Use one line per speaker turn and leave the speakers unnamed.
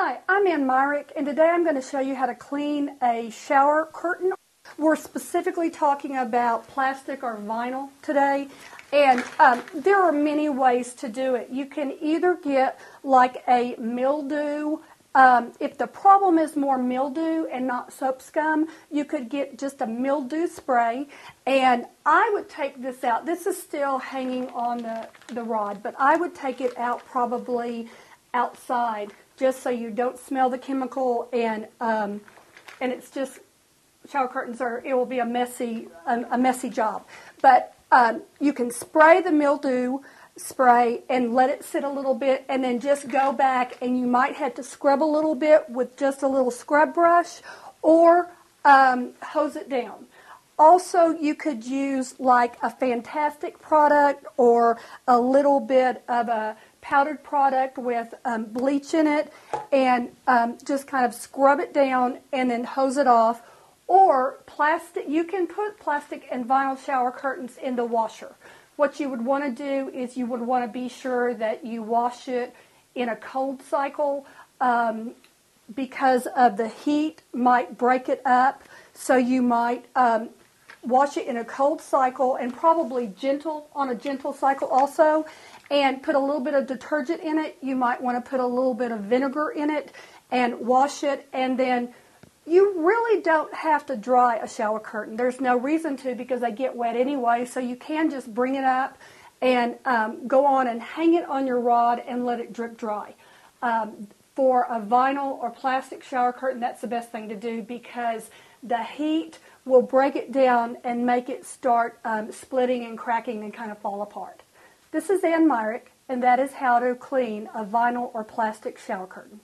Hi, I'm Ann Myrick, and today I'm going to show you how to clean a shower curtain. We're specifically talking about plastic or vinyl today, and there are many ways to do it. You can either get like a mildew. If the problem is more mildew and not soap scum, you could get just a mildew spray, and I would take this out. This is still hanging on the rod, but I would take it out probably outside, just so you don't smell the chemical, and it's just, shower curtains it will be a messy job. But you can spray the mildew spray and let it sit a little bit, and then just go back, and you might have to scrub a little bit with just a little scrub brush, or hose it down. Also, you could use like a Fantastic product or a little bit of a powdered product with bleach in it, and just kind of scrub it down and then hose it off. Or plastic, you can put plastic and vinyl shower curtains in the washer. What you would want to do is you would want to be sure that you wash it in a cold cycle, because of the heat might break it up. So you might wash it in a cold cycle, and probably on a gentle cycle also, and put a little bit of detergent in it. You might want to put a little bit of vinegar in it and wash it, and then you really don't have to dry a shower curtain. There's no reason to, because they get wet anyway, so you can just bring it up and go on and hang it on your rod and let it drip dry. For a vinyl or plastic shower curtain, that's the best thing to do, because the heat will break it down and make it start splitting and cracking and kind of fall apart. This is Ann Myrick, and that is how to clean a vinyl or plastic shower curtain.